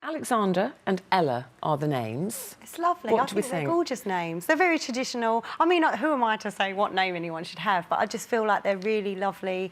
Alexander and Ella are the names. It's lovely. What I do we think they're think? gorgeous names. They're very traditional. I mean, who am I to say what name anyone should have? But I just feel like they're really lovely,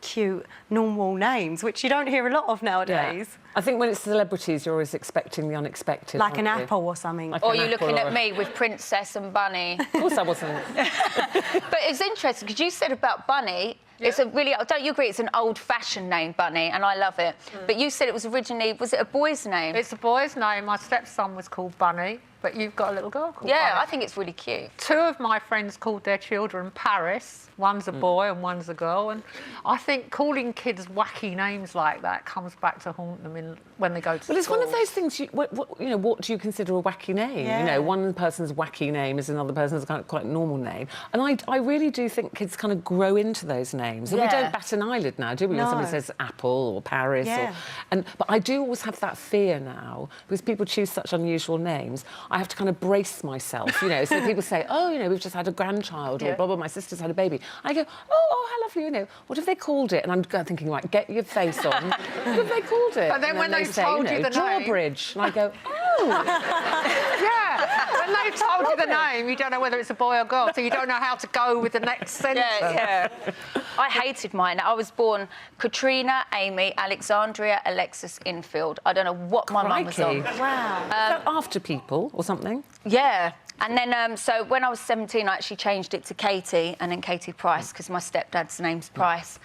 cute, normal names, which you don't hear a lot of nowadays. Yeah. I think when it's celebrities, you're always expecting the unexpected. Like an aren't you? apple or something. Like Or an you apple looking or at me with Princess and Bunny. Of course I wasn't. But it's interesting because you said about Bunny, it's a really, don't you agree, it's an old-fashioned name, Bunny, and I love it. But you said it was originally, was it a boy's name? It's a boy's name. My stepson was called Bunny, but you've got a little girl called Bunny. I think it's really cute. Two of my friends called their children Paris. One's a boy and one's a girl. And I think calling kids wacky names like that comes back to haunt them when they go to school. Well, it's one of those things, what do you consider a wacky name? Yeah. You know, one person's wacky name is another person's kind of quite normal name. And I really do think kids kind of grow into those names. And we don't bat an eyelid now, do we? When somebody says Apple or Paris. Yeah. But I do always have that fear now, because people choose such unusual names. I have to kind of brace myself, you know. So people say, oh, you know, we've just had a grandchild, or blah, blah, my sister's had a baby. I go, oh, how lovely, you know. What have they called it? And I'm thinking, right, get your face on. What have they called it? But then when they say, told you the name... Drawbridge. And I go, oh. Yeah, when they've told you the name, you don't know whether it's a boy or girl, so you don't know how to go with the next sentence. Yeah. I hated mine. I was born Katrina, Amy, Alexandria, Alexis Infield. I don't know what my mum was on. Wow. Is that after people or something? Yeah. And then, so when I was 17, I actually changed it to Katie, and then Katie Price, because my stepdad's name's Price.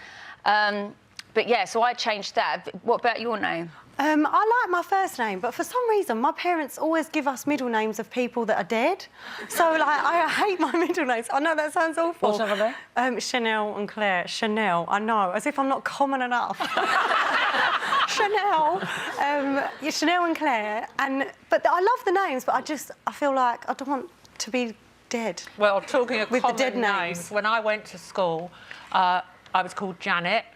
But yeah, so I changed that. What about your name? I like my first name, but for some reason, my parents always give us middle names of people that are dead. So, like, I hate my middle names. I know that sounds awful. What are they? Chanel and Claire. Chanel, I know, as if I'm not common enough. Chanel. Yeah, Chanel and Claire. But I love the names, but I feel like I don't want to be dead. Well, talking of With the common dead names, names. when I went to school, I was called Janet.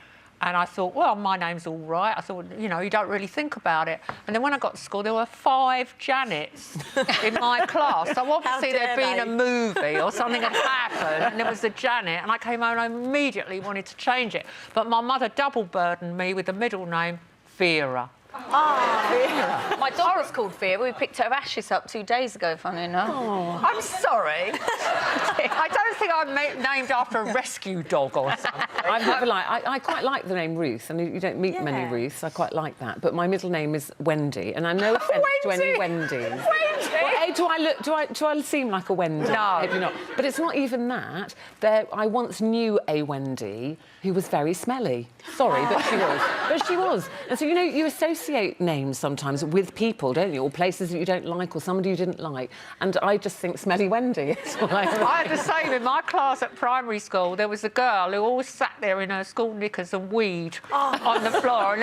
And I thought, well, my name's all right. I thought, you know, you don't really think about it. And then when I got to school, there were 5 Janets in my class. So obviously there'd been a movie or something had happened, and there was a Janet, and I came home and I immediately wanted to change it. But my mother double burdened me with the middle name, Vera. Oh, my dog was called Vera. We picked her ashes up 2 days ago, funny enough. Oh. I'm sorry. I don't think I'm named after a rescue dog or something. I quite like the name Ruth, and you don't meet many Ruths. I quite like that. But my middle name is Wendy, and I'm no offence to any Wendys. Wendy! Well, do I seem like a Wendy? No. Maybe not. But it's not even that. I once knew a Wendy who was very smelly. Sorry, but she was. But she was. And so, you know, you associate names sometimes with people, don't you? Or places that you don't like, or somebody you didn't like. And I just think Smelly Wendy is what I had the same in my class at primary school. There was a girl who always sat there in her school knickers and weed on the floor. And,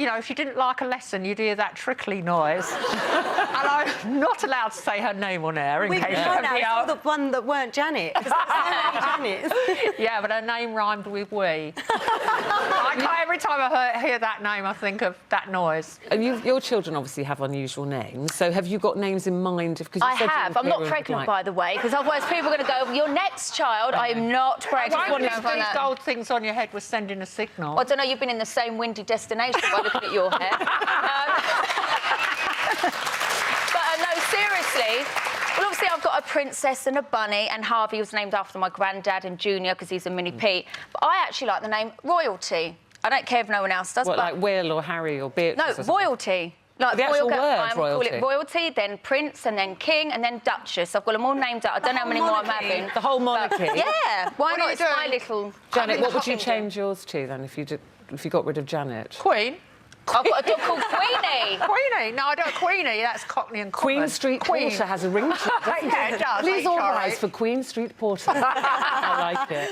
you know, if she didn't like a lesson, you'd hear that trickly noise. And I'm not allowed to say her name on air in case somebody else... the one that weren't Janet. 'Cause there's so many Janets. Yeah, but her name rhymed with wee. Every time I hear that name, I think of that noise. And your children obviously have unusual names. So have you got names in mind? I have. I'm not pregnant, by the way, because otherwise people are going to go, your next child, I am not pregnant. One of these gold things on your head was sending a signal. Well, I don't know, you've been in the same windy destination by looking at your hair. But no, seriously. Well, obviously, I've got a Princess and a Bunny, and Harvey was named after my granddad and Junior because he's a mini Pete. But I actually like the name Royalty. I don't care if no one else does. What, but... like Will or Harry or Beatrice? No, Royalty. Like the actual word, I'm royalty. Call it Royalty, then Prince, and then King, and then Duchess. I've got them all named out. I don't know how many more I'm having. The whole monarchy? But, yeah. Why not? It's doing? my little... Janet, what would you change yours to, then, if you got rid of Janet? Queen. I've got a dog called Queenie. Queenie? No, I don't. Queenie, that's Cockney and Common. Queen Street Porter has a ring to it, doesn't Yeah, it does. Please All all right. rise for Queen Street Porter. I like it.